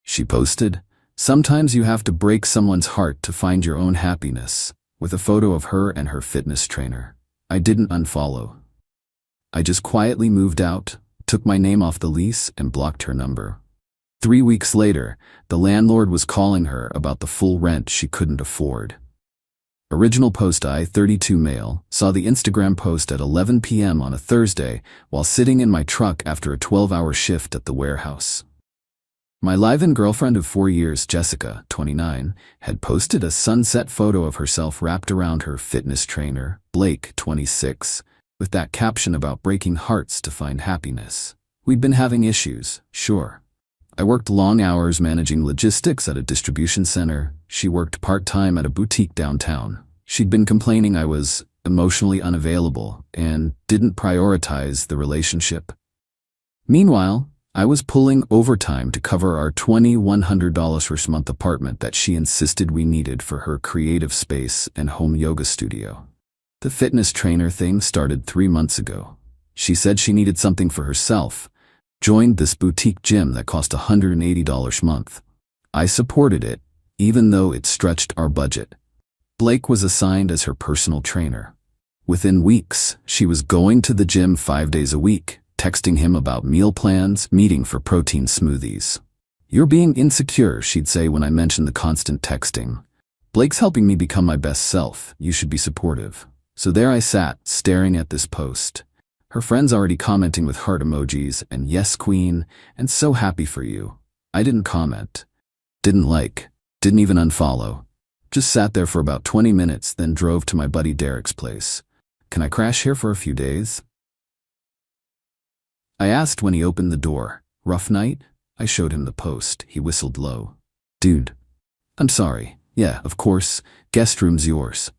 She posted, "Sometimes you have to break someone's heart to find your own happiness," with a photo of her and her fitness trainer. I didn't unfollow. I just quietly moved out, took my name off the lease, and blocked her number. 3 weeks later, the landlord was calling her about the full rent she couldn't afford. Original post: I, 32 male, saw the Instagram post at 11 p.m. on a Thursday while sitting in my truck after a 12-hour shift at the warehouse. My live-in girlfriend of 4 years, Jessica, 29, had posted a sunset photo of herself wrapped around her fitness trainer, Blake, 26, with that caption about breaking hearts to find happiness. We'd been having issues, sure. I worked long hours managing logistics at a distribution center. She worked part-time at a boutique downtown. She'd been complaining I was emotionally unavailable and didn't prioritize the relationship. Meanwhile, I was pulling overtime to cover our $2,100 per month apartment that she insisted we needed for her creative space and home yoga studio. The fitness trainer thing started 3 months ago. She said she needed something for herself, joined this boutique gym that cost $180 a month. I supported it, even though it stretched our budget. Blake was assigned as her personal trainer. Within weeks, she was going to the gym 5 days a week, texting him about meal plans, meeting for protein smoothies. "You're being insecure," she'd say when I mentioned the constant texting. "Blake's helping me become my best self. You should be supportive." So there I sat, staring at this post. Her friends already commenting with heart emojis and "yes queen" and "so happy for you." I didn't comment. Didn't like. Didn't even unfollow. Just sat there for about 20 minutes, then drove to my buddy Derek's place. "Can I crash here for a few days?" I asked when he opened the door. "Rough night?" I showed him the post. He whistled low. "Dude. I'm sorry. Yeah, of course. Guest room's yours."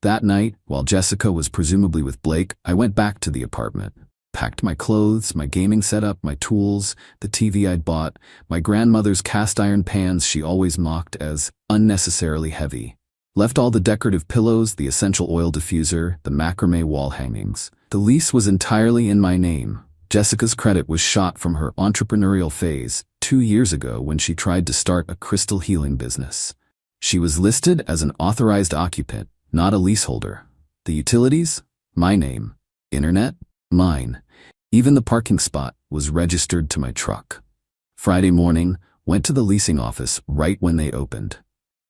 That night, while Jessica was presumably with Blake, I went back to the apartment. Packed my clothes, my gaming setup, my tools, the TV I'd bought, my grandmother's cast iron pans she always mocked as unnecessarily heavy. Left all the decorative pillows, the essential oil diffuser, the macrame wall hangings. The lease was entirely in my name. Jessica's credit was shot from her entrepreneurial phase 2 years ago when she tried to start a crystal healing business. She was listed as an authorized occupant, not a leaseholder. The utilities? My name. Internet? Mine. Even the parking spot was registered to my truck. Friday morning, went to the leasing office right when they opened.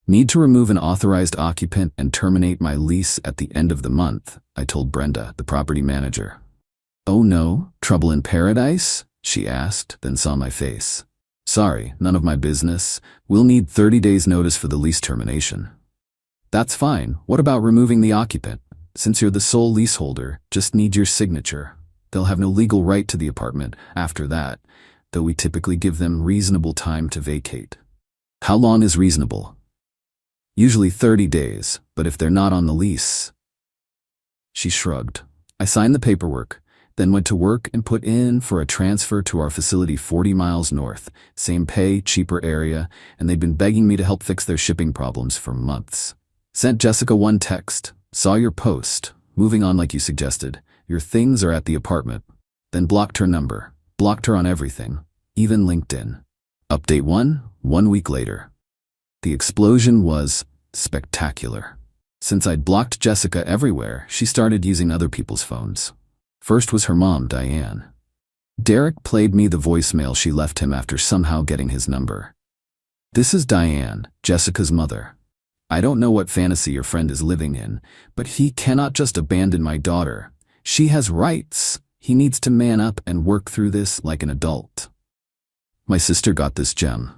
"Need to remove an authorized occupant and terminate my lease at the end of the month," I told Brenda, the property manager. "Oh no, trouble in paradise?" she asked, then saw my face. "Sorry, none of my business. We'll need 30 days notice for the lease termination." "That's fine. What about removing the occupant? Since you're the sole leaseholder, just need your signature. They'll have no legal right to the apartment after that, though we typically give them reasonable time to vacate." "How long is reasonable?" "Usually 30 days, but if they're not on the lease..." She shrugged. I signed the paperwork, then went to work and put in for a transfer to our facility 40 miles north, same pay, cheaper area, and they'd been begging me to help fix their shipping problems for months. Sent Jessica one text. "Saw your post. Moving on like you suggested. Your things are at the apartment." Then blocked her number. Blocked her on everything, even LinkedIn. Update 1 week later. The explosion was spectacular. Since I'd blocked Jessica everywhere, she started using other people's phones. First was her mom, Diane. Derek played me the voicemail she left him after somehow getting his number. "This is Diane, Jessica's mother. I don't know what fantasy your friend is living in, but he cannot just abandon my daughter. She has rights. He needs to man up and work through this like an adult." My sister got this gem.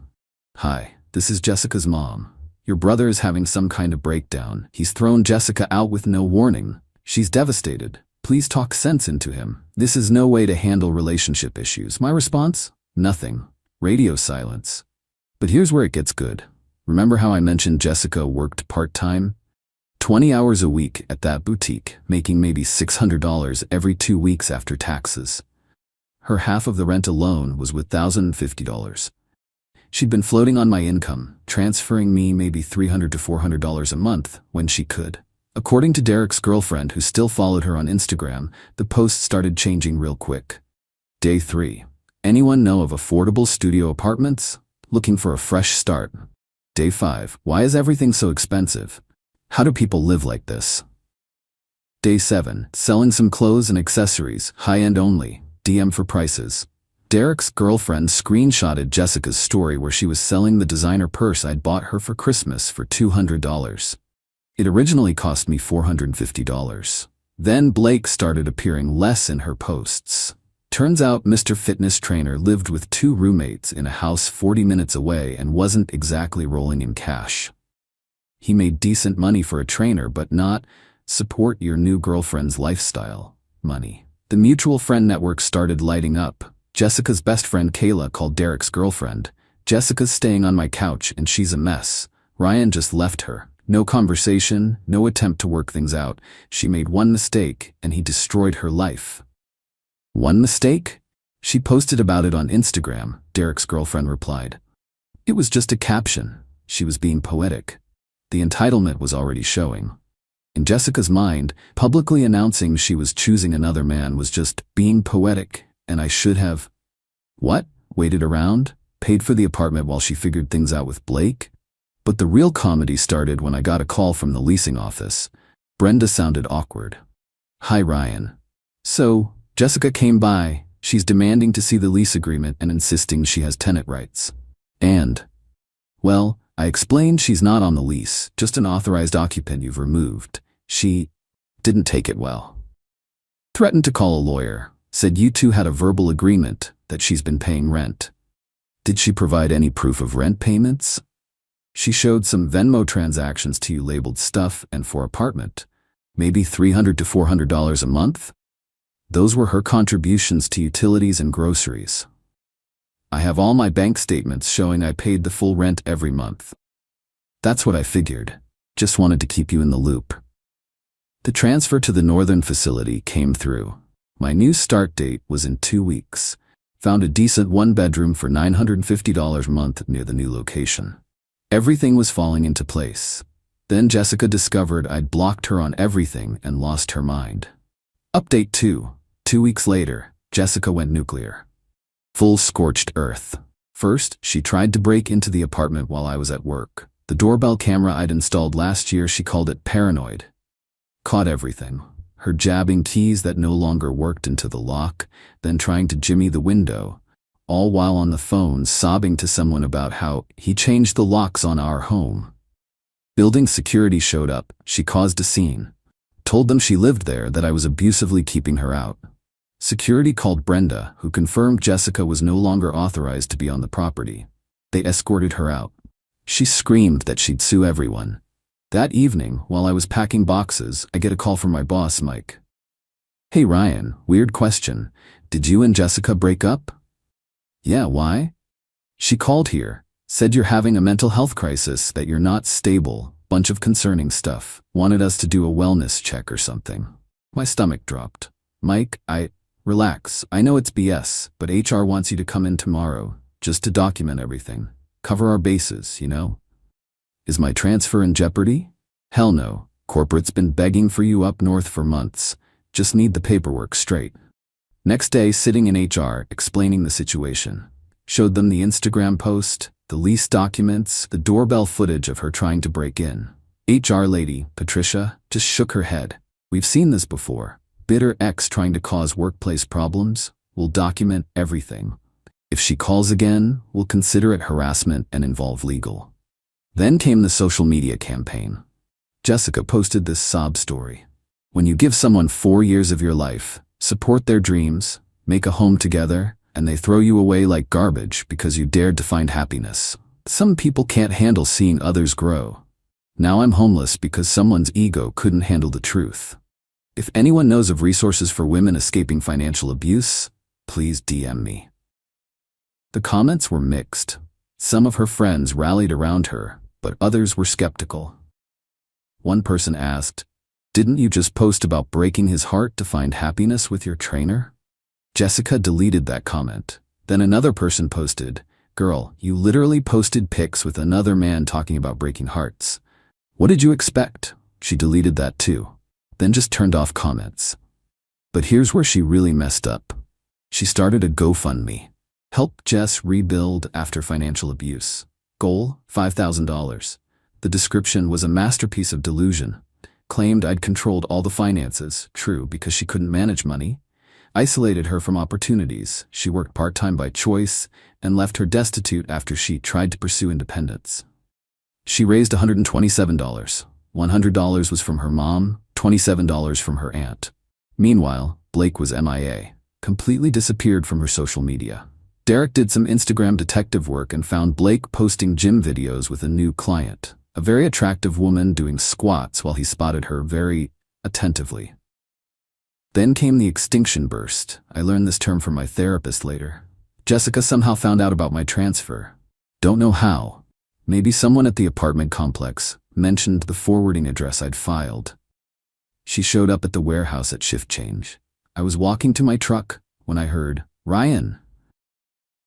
"Hi, this is Jessica's mom. Your brother is having some kind of breakdown. He's thrown Jessica out with no warning. She's devastated. Please talk sense into him. This is no way to handle relationship issues." My response? Nothing. Radio silence. But here's where it gets good. Remember how I mentioned Jessica worked part-time? 20 hours a week at that boutique, making maybe $600 every 2 weeks after taxes. Her half of the rent alone was with $1,050. She'd been floating on my income, transferring me maybe $300 to $400 a month when she could. According to Derek's girlfriend, who still followed her on Instagram, the post started changing real quick. Day 3. "Anyone know of affordable studio apartments? looking for a fresh start. Day 5. Why is everything so expensive? How do people live like this? Day 7. Selling some clothes and accessories, high-end only, DM for prices. Derek's girlfriend screenshotted Jessica's story where she was selling the designer purse I'd bought her for Christmas for $200. It originally cost me $450. Then Blake started appearing less in her posts. Turns out Mr. Fitness Trainer lived with 2 roommates in a house 40 minutes away and wasn't exactly rolling in cash. He made decent money for a trainer, but not support your new girlfriend's lifestyle money. The mutual friend network started lighting up. Jessica's best friend Kayla called Derek's girlfriend. Jessica's staying on my couch and she's a mess. Ryan just left her. No conversation, no attempt to work things out. She made one mistake and he destroyed her life. One mistake? She posted about it on Instagram, Derek's girlfriend replied. It was just a caption. She was being poetic. The entitlement was already showing. In Jessica's mind, publicly announcing she was choosing another man was just being poetic, and I should have... What? Waited around? Paid for the apartment while she figured things out with Blake? But the real comedy started when I got a call from the leasing office. Brenda sounded awkward. Hi, Ryan. So, Jessica came by. She's demanding to see the lease agreement and insisting she has tenant rights. And, well, I explained she's not on the lease, just an authorized occupant you've removed. She didn't take it well. Threatened to call a lawyer, said you two had a verbal agreement that she's been paying rent. Did she provide any proof of rent payments? She showed some Venmo transactions to you labeled stuff and for apartment. Maybe $300 to $400 a month? Those were her contributions to utilities and groceries. I have all my bank statements showing I paid the full rent every month. That's what I figured. Just wanted to keep you in the loop. The transfer to the northern facility came through. My new start date was in 2 weeks. Found a decent 1-bedroom for $950 a month near the new location. Everything was falling into place. Then Jessica discovered I'd blocked her on everything and lost her mind. Update 2. 2 weeks later, Jessica went nuclear. Full scorched earth. First, she tried to break into the apartment while I was at work. The doorbell camera I'd installed last year, she called it paranoid. Caught everything. Her jabbing keys that no longer worked into the lock, then trying to jimmy the window, all while on the phone sobbing to someone about how he changed the locks on our home. Building security showed up. She caused a scene. Told them she lived there, that I was abusively keeping her out. Security called Brenda, who confirmed Jessica was no longer authorized to be on the property. They escorted her out. She screamed that she'd sue everyone. That evening, while I was packing boxes, I get a call from my boss, Mike. Hey Ryan, weird question. Did you and Jessica break up? Yeah, why? She called here, said you're having a mental health crisis, that you're not stable, bunch of concerning stuff, wanted us to do a wellness check or something. My stomach dropped. Mike, relax, I know it's BS, but HR wants you to come in tomorrow, just to document everything. Cover our bases, you know? Is my transfer in jeopardy? Hell no. Corporate's been begging for you up north for months. Just need the paperwork straight. Next day, sitting in HR, explaining the situation. Showed them the Instagram post, the lease documents, the doorbell footage of her trying to break in. HR lady, Patricia, just shook her head. We've seen this before. Bitter ex trying to cause workplace problems. We'll document everything. If she calls again, we'll consider it harassment and involve legal. Then came the social media campaign. Jessica posted this sob story. When you give someone 4 years of your life, support their dreams, make a home together, and they throw you away like garbage because you dared to find happiness. Some people can't handle seeing others grow. Now I'm homeless because someone's ego couldn't handle the truth. If anyone knows of resources for women escaping financial abuse, please DM me. The comments were mixed. Some of her friends rallied around her, but others were skeptical. One person asked, "Didn't you just post about breaking his heart to find happiness with your trainer?" Jessica deleted that comment. Then another person posted, "Girl, you literally posted pics with another man talking about breaking hearts. What did you expect?" She deleted that too. Then just turned off comments. But here's where she really messed up. She started a GoFundMe. Help Jess rebuild after financial abuse. Goal, $5,000. The description was a masterpiece of delusion. Claimed I'd controlled all the finances, true because she couldn't manage money. Isolated her from opportunities. She worked part-time by choice and left her destitute after she tried to pursue independence. She raised $127. $100 was from her mom, $27 from her aunt. Meanwhile, Blake was MIA, completely disappeared from her social media. Derek did some Instagram detective work and found Blake posting gym videos with a new client, a very attractive woman doing squats while he spotted her very attentively. Then came the extinction burst. I learned this term from my therapist later. Jessica somehow found out about my transfer. Don't know how. Maybe someone at the apartment complex mentioned the forwarding address I'd filed. She showed up at the warehouse at shift change. I was walking to my truck when I heard, "Ryan."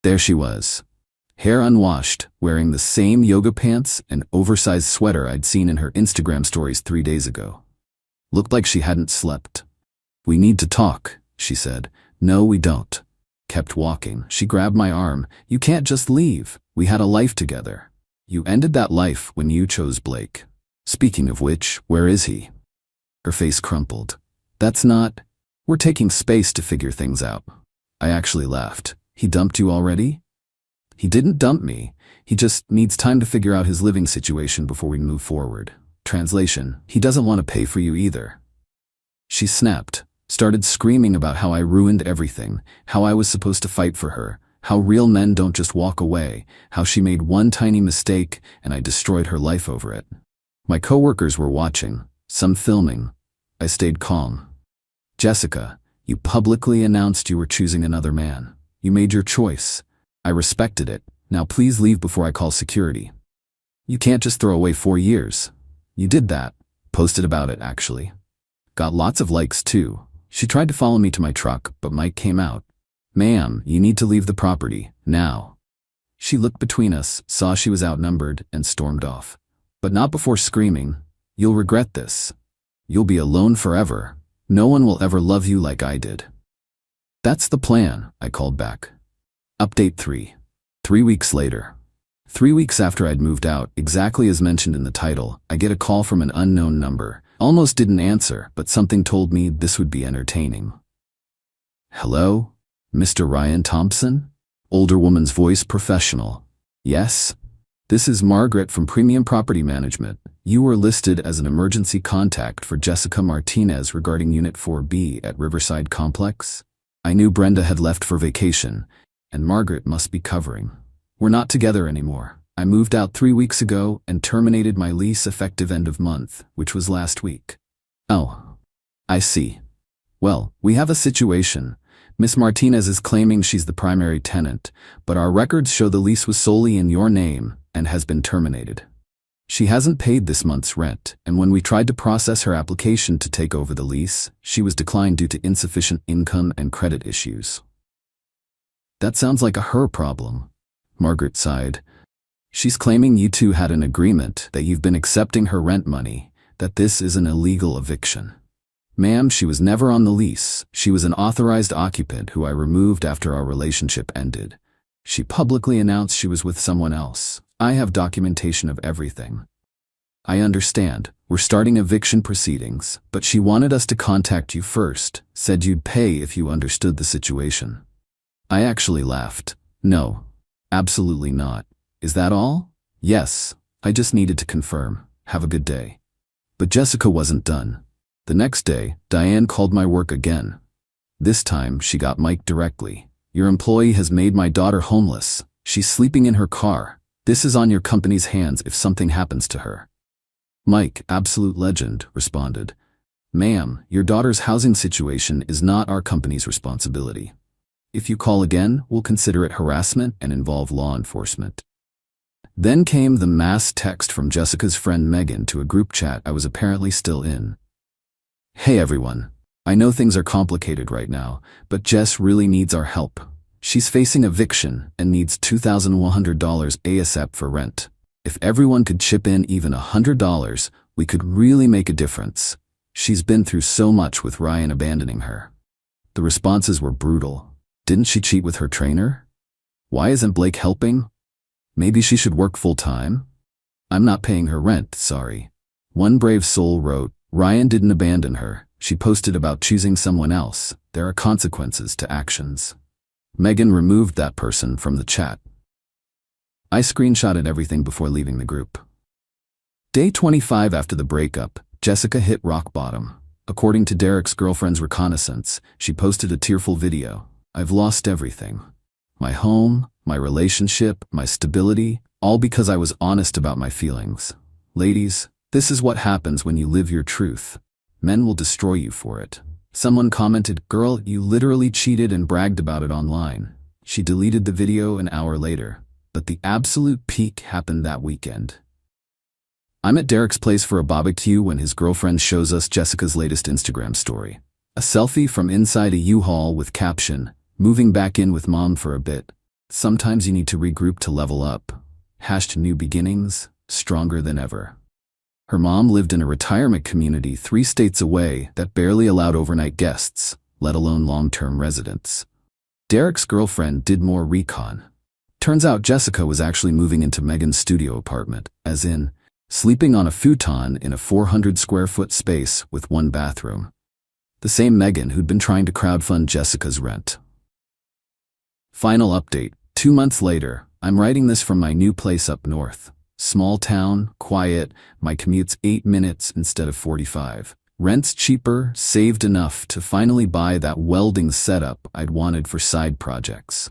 There she was, hair unwashed, wearing the same yoga pants and oversized sweater I'd seen in her Instagram stories 3 days ago. Looked like she hadn't slept. "We need to talk," she said. "No, we don't." Kept walking. She grabbed my arm. "You can't just leave. We had a life together. You ended that life when you chose Blake. Speaking of which, where is he?" Her face crumpled. "That's not. We're taking space to figure things out." I actually laughed. "He dumped you already?" "He didn't dump me. He just needs time to figure out his living situation before we move forward." Translation: he doesn't want to pay for you either. She snapped, started screaming about how I ruined everything, how I was supposed to fight for her, how real men don't just walk away, how she made one tiny mistake and I destroyed her life over it. My coworkers were watching, some filming. I stayed calm. "Jessica, you publicly announced you were choosing another man. You made your choice. I respected it. Now please leave before I call security. You can't just throw away 4 years. You did that." Posted about it, actually. Got lots of likes, too. She tried to follow me to my truck, but Mike came out. "Ma'am, you need to leave the property, now." She looked between us, saw she was outnumbered, and stormed off. But not before screaming, "You'll regret this. You'll be alone forever. No one will ever love you like I did." "That's the plan," I called back. Update 3. 3 weeks later. 3 weeks after I'd moved out, exactly as mentioned in the title, I get a call from an unknown number. Almost didn't answer, but something told me this would be entertaining. "Hello? Mr. Ryan Thompson?" Older woman's voice, professional. "Yes? This is Margaret from Premium Property Management. You were listed as an emergency contact for Jessica Martinez regarding Unit 4B at Riverside Complex. I knew Brenda had left for vacation, and Margaret must be covering. We're not together anymore. I moved out 3 weeks ago and terminated my lease effective end of month, which was last week." "Oh, I see. Well, we have a situation. Miss Martinez is claiming she's the primary tenant, but our records show the lease was solely in your name and has been terminated. She hasn't paid this month's rent, and when we tried to process her application to take over the lease, she was declined due to insufficient income and credit issues." "That sounds like a her problem." Margaret sighed. "She's claiming you two had an agreement, that you've been accepting her rent money, that this is an illegal eviction." "Ma'am, she was never on the lease. She was an authorized occupant who I removed after our relationship ended. She publicly announced she was with someone else. I have documentation of everything." "I understand. We're starting eviction proceedings, but she wanted us to contact you first, said you'd pay if you understood the situation." I actually laughed. "No, absolutely not. Is that all?" "Yes, I just needed to confirm. Have a good day." But Jessica wasn't done. The next day, Diane called my work again. This time, she got Mike directly. "Your employee has made my daughter homeless. She's sleeping in her car. This is on your company's hands if something happens to her." Mike, absolute legend, responded, "Ma'am, your daughter's housing situation is not our company's responsibility. If you call again, we'll consider it harassment and involve law enforcement." Then came the mass text from Jessica's friend Megan to a group chat I was apparently still in. "Hey everyone. I know things are complicated right now, but Jess really needs our help. She's facing eviction and needs $2,100 ASAP for rent. If everyone could chip in even $100, we could really make a difference. She's been through so much with Ryan abandoning her." The responses were brutal. Didn't she cheat with her trainer? Why isn't Blake helping? Maybe she should work full-time? I'm not paying her rent, sorry. One brave soul wrote, Ryan didn't abandon her. She posted about choosing someone else. There are consequences to actions. Megan removed that person from the chat. I screenshotted everything before leaving the group. Day 25 after the breakup, Jessica hit rock bottom. According to Derek's girlfriend's reconnaissance, she posted a tearful video. I've lost everything. My home, my relationship, my stability, all because I was honest about my feelings. Ladies, this is what happens when you live your truth. Men will destroy you for it. Someone commented, girl, you literally cheated and bragged about it online. She deleted the video an hour later, but the absolute peak happened that weekend. I'm at Derek's place for a barbecue when his girlfriend shows us Jessica's latest Instagram story. A selfie from inside a U-Haul with caption, moving back in with mom for a bit. Sometimes you need to regroup to level up. #new beginnings, stronger than ever. Her mom lived in a retirement community 3 states away that barely allowed overnight guests, let alone long-term residents. Derek's girlfriend did more recon. Turns out Jessica was actually moving into Megan's studio apartment, as in, sleeping on a futon in a 400-square-foot space with 1 bathroom. The same Megan who'd been trying to crowdfund Jessica's rent. Final update. 2 months later, I'm writing this from my new place up north. Small town, quiet, my commute's 8 minutes instead of 45. Rent's cheaper, saved enough to finally buy that welding setup I'd wanted for side projects.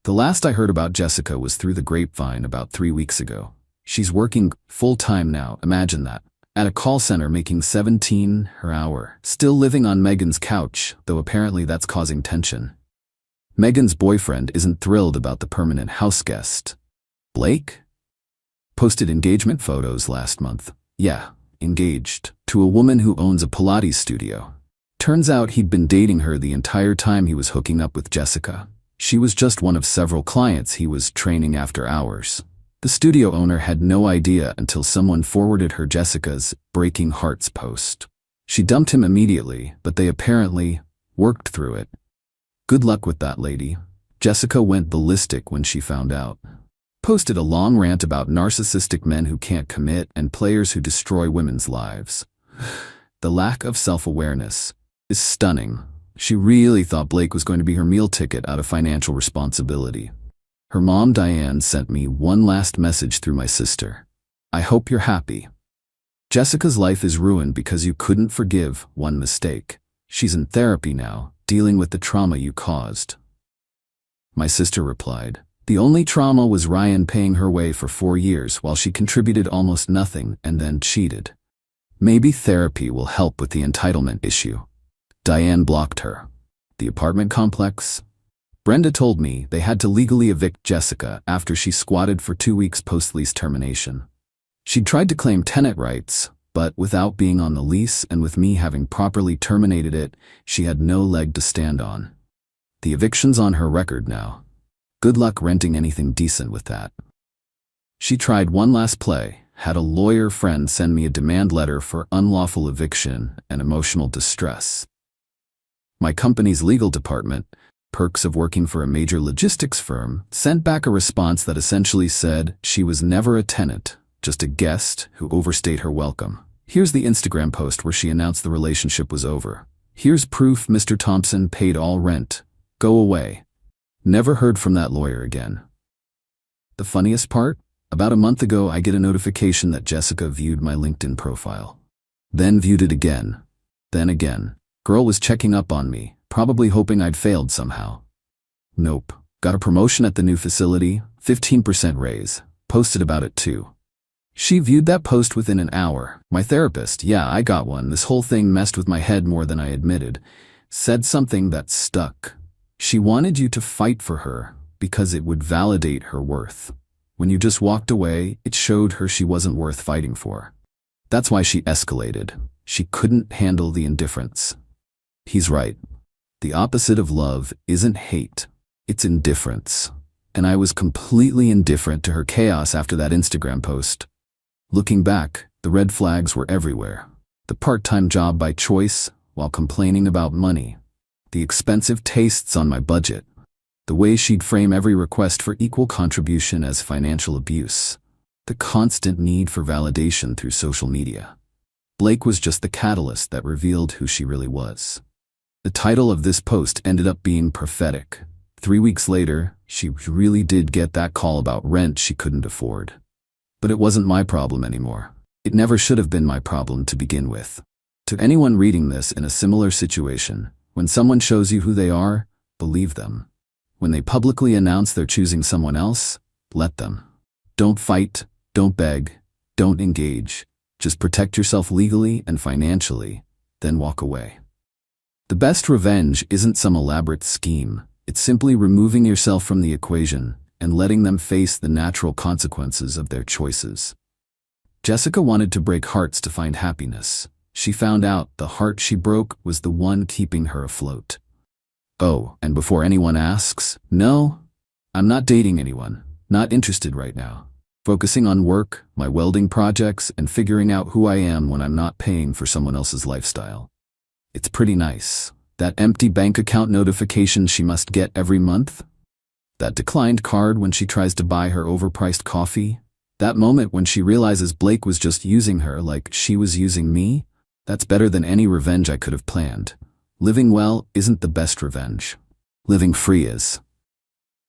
The last I heard about Jessica was through the grapevine about 3 weeks ago. She's working full-time now, imagine that. At a call center making $17 per hour. Still living on Megan's couch, though apparently that's causing tension. Megan's boyfriend isn't thrilled about the permanent house guest. Blake? Posted engagement photos last month. Yeah, engaged. To a woman who owns a Pilates studio. Turns out he'd been dating her the entire time he was hooking up with Jessica. She was just one of several clients he was training after hours. The studio owner had no idea until someone forwarded her Jessica's Breaking Hearts post. She dumped him immediately, but they apparently worked through it. Good luck with that, lady. Jessica went ballistic when she found out. Posted a long rant about narcissistic men who can't commit and players who destroy women's lives. The lack of self-awareness is stunning. She really thought Blake was going to be her meal ticket out of financial responsibility. Her mom, Diane, sent me one last message through my sister. I hope you're happy. Jessica's life is ruined because you couldn't forgive one mistake. She's in therapy now, dealing with the trauma you caused. My sister replied, the only trauma was Ryan paying her way for 4 years while she contributed almost nothing and then cheated. Maybe therapy will help with the entitlement issue. Diane blocked her. The apartment complex? Brenda told me they had to legally evict Jessica after she squatted for 2 weeks post-lease termination. She'd tried to claim tenant rights, but without being on the lease and with me having properly terminated it, she had no leg to stand on. The eviction's on her record now. Good luck renting anything decent with that. She tried one last play, had a lawyer friend send me a demand letter for unlawful eviction and emotional distress. My company's legal department, perks of working for a major logistics firm, sent back a response that essentially said she was never a tenant, just a guest who overstayed her welcome. Here's the Instagram post where she announced the relationship was over. Here's proof Mr. Thompson paid all rent. Go away. Never heard from that lawyer again. The funniest part? About a month ago, I get a notification that Jessica viewed my LinkedIn profile. Then viewed it again. Then again. Girl was checking up on me, probably hoping I'd failed somehow. Nope. Got a promotion at the new facility, 15% raise. Posted about it too. She viewed that post within an hour. My therapist, yeah, I got one. This whole thing messed with my head more than I admitted. Said something that stuck. She wanted you to fight for her because it would validate her worth. When you just walked away, it showed her she wasn't worth fighting for. That's why she escalated. She couldn't handle the indifference. He's right. The opposite of love isn't hate, it's indifference. And I was completely indifferent to her chaos after that Instagram post. Looking back, the red flags were everywhere. The part-time job by choice while complaining about money. The expensive tastes on my budget. The way she'd frame every request for equal contribution as financial abuse. The constant need for validation through social media. Blake was just the catalyst that revealed who she really was. The title of this post ended up being prophetic. 3 weeks later, she really did get that call about rent she couldn't afford. But it wasn't my problem anymore. It never should have been my problem to begin with. To anyone reading this in a similar situation, when someone shows you who they are, believe them. When they publicly announce they're choosing someone else, let them. Don't fight, don't beg, don't engage. Just protect yourself legally and financially, then walk away. The best revenge isn't some elaborate scheme. It's simply removing yourself from the equation and letting them face the natural consequences of their choices. Jessica wanted to break hearts to find happiness. She found out the heart she broke was the one keeping her afloat. Oh, and before anyone asks, no, I'm not dating anyone, not interested right now. Focusing on work, my welding projects, and figuring out who I am when I'm not paying for someone else's lifestyle. It's pretty nice. That empty bank account notification she must get every month. That declined card when she tries to buy her overpriced coffee. That moment when she realizes Blake was just using her like she was using me. That's better than any revenge I could have planned. Living well isn't the best revenge. Living free is.